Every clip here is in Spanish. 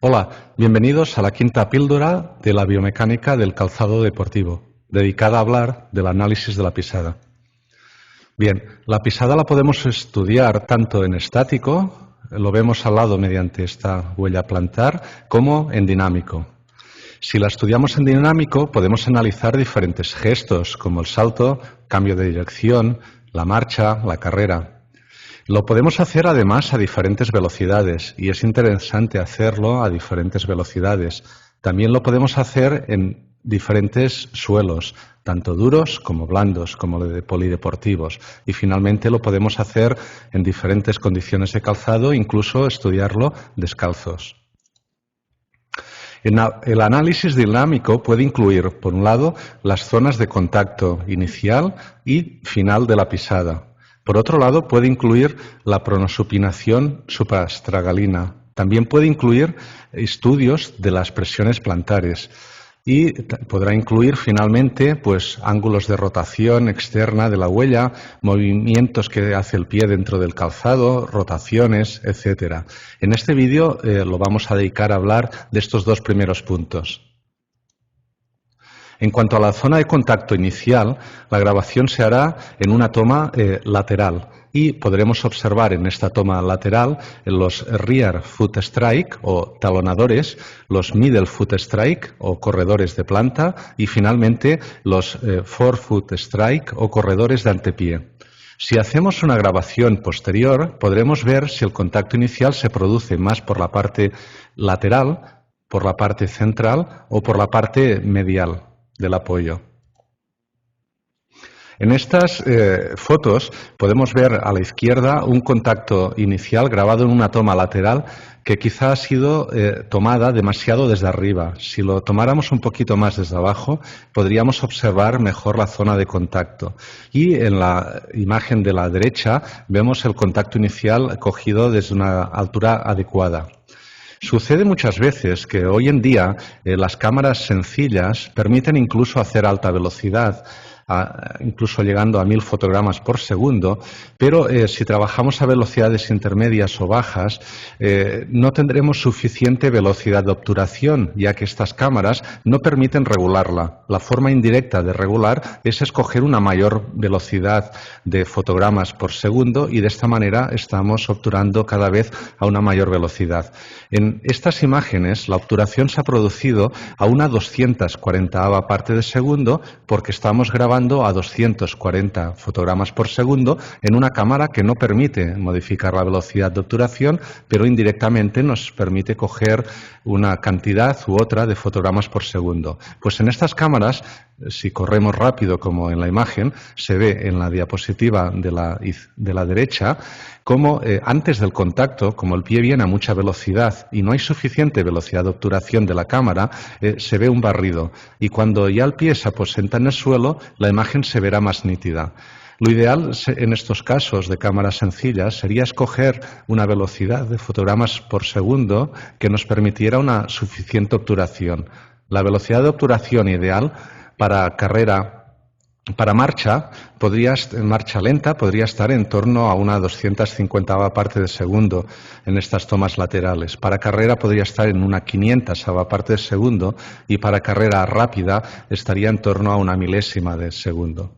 Hola, bienvenidos a la quinta píldora de la biomecánica del calzado deportivo, dedicada a hablar del análisis de la pisada. Bien, la pisada la podemos estudiar tanto en estático, lo vemos al lado mediante esta huella plantar, como en dinámico. Si la estudiamos en dinámico, podemos analizar diferentes gestos, como el salto, cambio de dirección, la marcha, la carrera. Lo podemos hacer además a diferentes velocidades y es interesante hacerlo a diferentes velocidades. También lo podemos hacer en diferentes suelos, tanto duros como blandos, como de polideportivos. Y finalmente lo podemos hacer en diferentes condiciones de calzado, incluso estudiarlo descalzos. El análisis dinámico puede incluir, por un lado, las zonas de contacto inicial y final de la pisada. Por otro lado, puede incluir la pronosupinación suprastragalina. También puede incluir estudios de las presiones plantares y podrá incluir finalmente pues, ángulos de rotación externa de la huella, movimientos que hace el pie dentro del calzado, rotaciones, etc. En este vídeo lo vamos a dedicar a hablar de estos dos primeros puntos. En cuanto a la zona de contacto inicial, la grabación se hará en una toma lateral y podremos observar en esta toma lateral los rear foot strike o talonadores, los middle foot strike o corredores de planta y finalmente los forefoot strike o corredores de antepié. Si hacemos una grabación posterior, podremos ver si el contacto inicial se produce más por la parte lateral, por la parte central o por la parte medial del apoyo. En estas fotos podemos ver a la izquierda un contacto inicial grabado en una toma lateral que quizá ha sido tomada demasiado desde arriba. Si lo tomáramos un poquito más desde abajo, podríamos observar mejor la zona de contacto. Y en la imagen de la derecha vemos el contacto inicial cogido desde una altura adecuada. Sucede muchas veces que hoy en día las cámaras sencillas permiten incluso hacer alta velocidad, incluso llegando a 1000 fotogramas por segundo, pero si trabajamos a velocidades intermedias o bajas, no tendremos suficiente velocidad de obturación, ya que estas cámaras no permiten regularla. La forma indirecta de regular es escoger una mayor velocidad de fotogramas por segundo y de esta manera estamos obturando cada vez a una mayor velocidad. En estas imágenes la obturación se ha producido a una 240ª parte de segundo porque estamos grabando a 240 fotogramas por segundo en una cámara que no permite modificar la velocidad de obturación, pero indirectamente nos permite coger una cantidad u otra de fotogramas por segundo. Pues en estas cámaras, si corremos rápido como en la imagen, se ve en la diapositiva de la derecha como antes del contacto, como el pie viene a mucha velocidad y no hay suficiente velocidad de obturación de la cámara, se ve un barrido. Y cuando ya el pie se aposenta en el suelo, la imagen se verá más nítida. Lo ideal en estos casos de cámaras sencillas sería escoger una velocidad de fotogramas por segundo que nos permitiera una suficiente obturación. La velocidad de obturación ideal para marcha lenta podría estar en torno a una 250ª parte de segundo en estas tomas laterales. Para carrera podría estar en una 500ª parte de segundo y para carrera rápida estaría en torno a una milésima de segundo.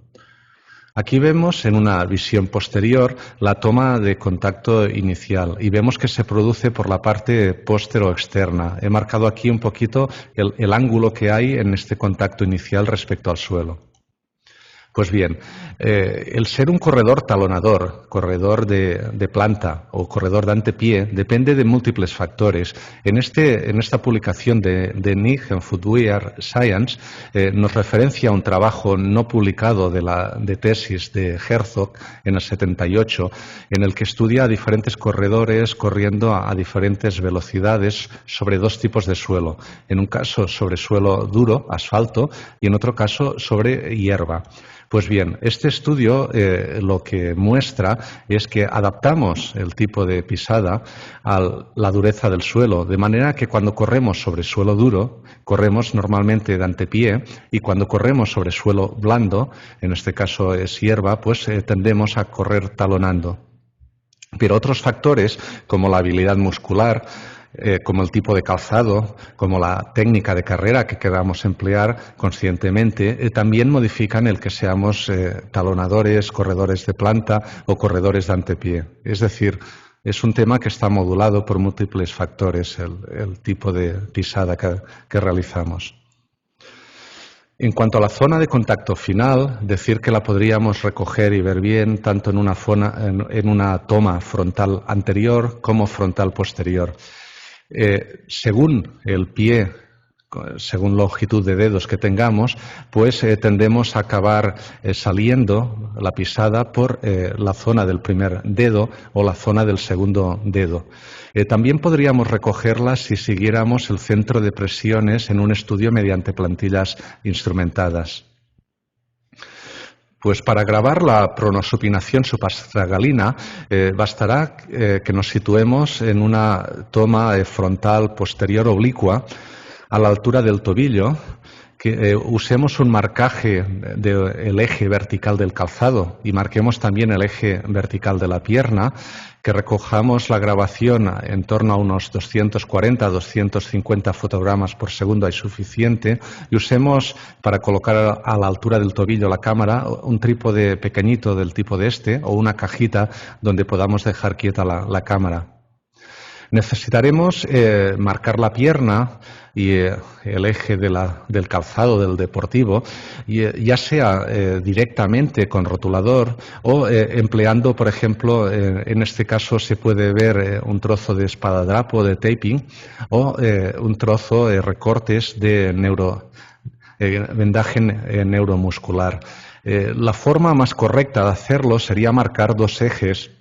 Aquí vemos en una visión posterior la toma de contacto inicial y vemos que se produce por la parte póstero externa. He marcado aquí un poquito el ángulo que hay en este contacto inicial respecto al suelo. Pues bien, el ser un corredor talonador, corredor de planta o corredor de antepié depende de múltiples factores. En esta publicación de NIG en Footwear Science nos referencia a un trabajo no publicado de tesis de Herzog en el 78, en el que estudia a diferentes corredores corriendo a diferentes velocidades sobre dos tipos de suelo. En un caso sobre suelo duro, asfalto, y en otro caso sobre hierba. Pues bien, este estudio lo que muestra es que adaptamos el tipo de pisada a la dureza del suelo, de manera que cuando corremos sobre suelo duro, corremos normalmente de antepié y cuando corremos sobre suelo blando, en este caso es hierba, pues tendemos a correr talonando. Pero otros factores, como la habilidad muscular, como el tipo de calzado, como la técnica de carrera que queramos emplear conscientemente, también modifican el que seamos talonadores, corredores de planta o corredores de antepié. Es decir, es un tema que está modulado por múltiples factores, el tipo de pisada que realizamos. En cuanto a la zona de contacto final, decir que la podríamos recoger y ver bien tanto en una toma frontal anterior como frontal posterior. Según el pie, según longitud de dedos que tengamos, pues tendemos a acabar saliendo la pisada por la zona del primer dedo o la zona del segundo dedo. También podríamos recogerla si siguiéramos el centro de presiones en un estudio mediante plantillas instrumentadas. Pues para grabar la pronosupinación suprastragalina bastará que nos situemos en una toma frontal posterior oblicua a la altura del tobillo, que usemos un marcaje del eje vertical del calzado y marquemos también el eje vertical de la pierna, que recojamos la grabación en torno a unos 240-250 fotogramas por segundo, hay suficiente, y usemos para colocar a la altura del tobillo la cámara un trípode pequeñito del tipo de este o una cajita donde podamos dejar quieta la cámara. Necesitaremos marcar la pierna y el eje del calzado del deportivo, ya sea directamente con rotulador o empleando, por ejemplo, en este caso se puede ver un trozo de espadadrapo de taping o un trozo de recortes de vendaje neuromuscular. La forma más correcta de hacerlo sería marcar dos ejes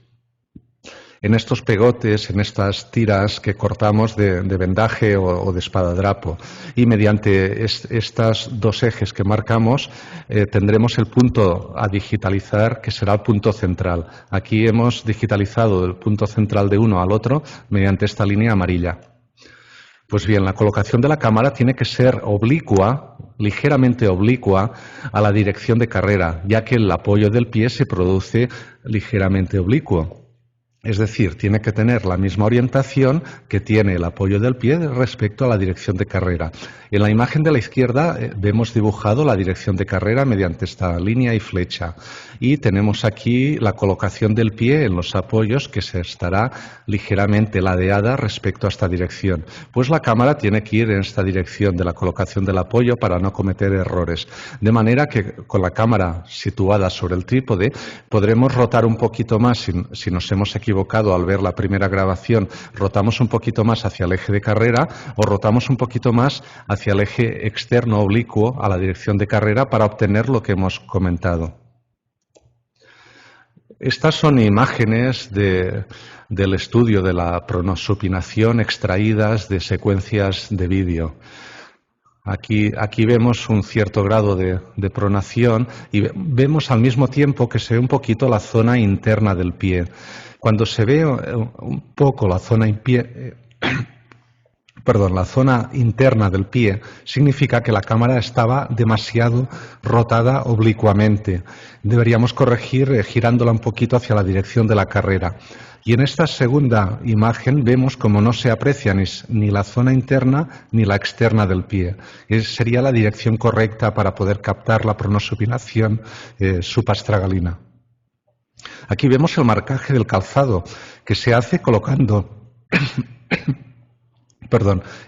en estos pegotes, en estas tiras que cortamos de vendaje o de espadadrapo. Y mediante estos dos ejes que marcamos tendremos el punto a digitalizar, que será el punto central. Aquí hemos digitalizado el punto central de uno al otro mediante esta línea amarilla. Pues bien, la colocación de la cámara tiene que ser oblicua, ligeramente oblicua a la dirección de carrera, ya que el apoyo del pie se produce ligeramente oblicuo. Es decir, tiene que tener la misma orientación que tiene el apoyo del pie respecto a la dirección de carrera. En la imagen de la izquierda vemos dibujado la dirección de carrera mediante esta línea y flecha. Y tenemos aquí la colocación del pie en los apoyos, que se estará ligeramente ladeada respecto a esta dirección. Pues la cámara tiene que ir en esta dirección de la colocación del apoyo para no cometer errores. De manera que con la cámara situada sobre el trípode podremos rotar un poquito más si nos hemos equivocado al ver la primera grabación, rotamos un poquito más hacia el eje de carrera o rotamos un poquito más hacia el eje externo oblicuo a la dirección de carrera para obtener lo que hemos comentado. Estas son imágenes del estudio de la pronosupinación extraídas de secuencias de vídeo. Aquí vemos un cierto grado de pronación y vemos al mismo tiempo que se ve un poquito la zona interna del pie. Cuando se ve un poco la zona interna del pie, significa que la cámara estaba demasiado rotada oblicuamente. Deberíamos corregir girándola un poquito hacia la dirección de la carrera. Y en esta segunda imagen vemos como no se aprecia ni la zona interna ni la externa del pie. Sería la dirección correcta para poder captar la pronosupinación suprastragalina. Aquí vemos el marcaje del calzado, que se hace colocando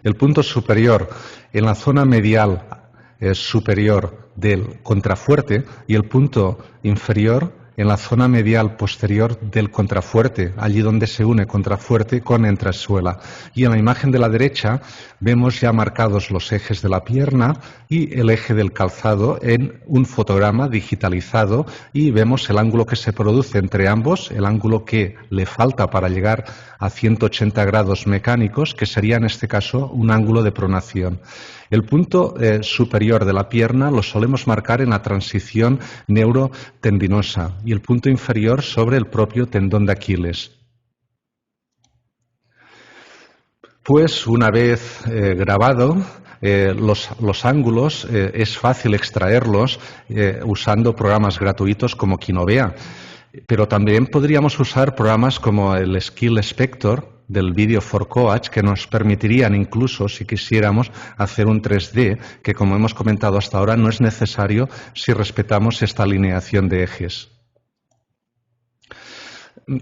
el punto superior en la zona medial superior del contrafuerte y el punto inferior en la zona medial posterior del contrafuerte, allí donde se une contrafuerte con entresuela. Y en la imagen de la derecha vemos ya marcados los ejes de la pierna y el eje del calzado en un fotograma digitalizado y vemos el ángulo que se produce entre ambos, el ángulo que le falta para llegar a 180 grados mecánicos, que sería en este caso un ángulo de pronación. El punto superior de la pierna lo solemos marcar en la transición neurotendinosa y el punto inferior sobre el propio tendón de Aquiles. Pues una vez grabado, los ángulos es fácil extraerlos usando programas gratuitos como Kinovea, pero también podríamos usar programas como el Skill Spector del vídeo for Coach que nos permitirían incluso, si quisiéramos, hacer un 3D que, como hemos comentado hasta ahora, no es necesario si respetamos esta alineación de ejes.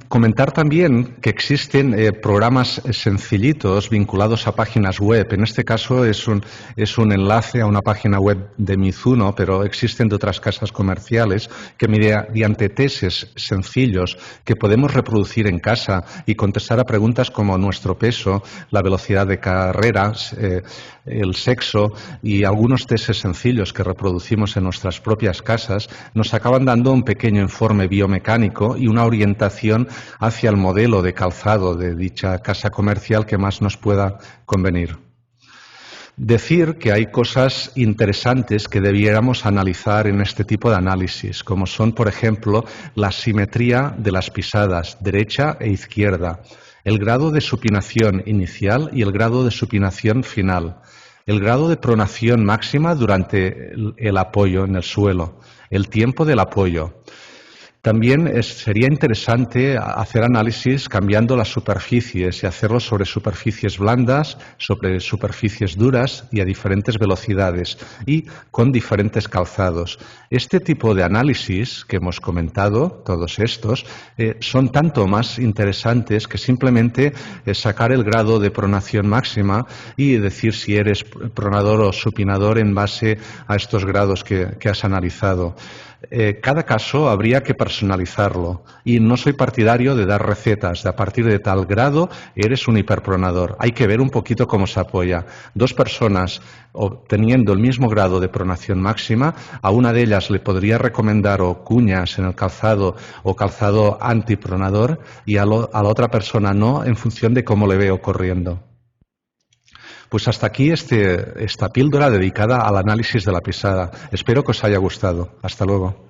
Comentar también que existen programas sencillitos vinculados a páginas web. En este caso es un enlace a una página web de Mizuno, pero existen de otras casas comerciales que mediante testes sencillos que podemos reproducir en casa y contestar a preguntas como nuestro peso, la velocidad de carreras, el sexo y algunos testes sencillos que reproducimos en nuestras propias casas, nos acaban dando un pequeño informe biomecánico y una orientación hacia el modelo de calzado de dicha casa comercial que más nos pueda convenir. Decir que hay cosas interesantes que debiéramos analizar en este tipo de análisis, como son, por ejemplo, la simetría de las pisadas, derecha e izquierda, el grado de supinación inicial y el grado de supinación final, el grado de pronación máxima durante el apoyo en el suelo, el tiempo del apoyo. También sería interesante hacer análisis cambiando las superficies y hacerlo sobre superficies blandas, sobre superficies duras y a diferentes velocidades y con diferentes calzados. Este tipo de análisis que hemos comentado, todos estos, son tanto más interesantes que simplemente sacar el grado de pronación máxima y decir si eres pronador o supinador en base a estos grados que has analizado. Cada caso habría que personalizarlo y no soy partidario de dar recetas de a partir de tal grado eres un hiperpronador. Hay que ver un poquito cómo se apoya. Dos personas obteniendo el mismo grado de pronación máxima, a una de ellas le podría recomendar o cuñas en el calzado o calzado antipronador y a la otra persona no, en función de cómo le veo corriendo. Pues hasta aquí esta píldora dedicada al análisis de la pisada. Espero que os haya gustado. Hasta luego.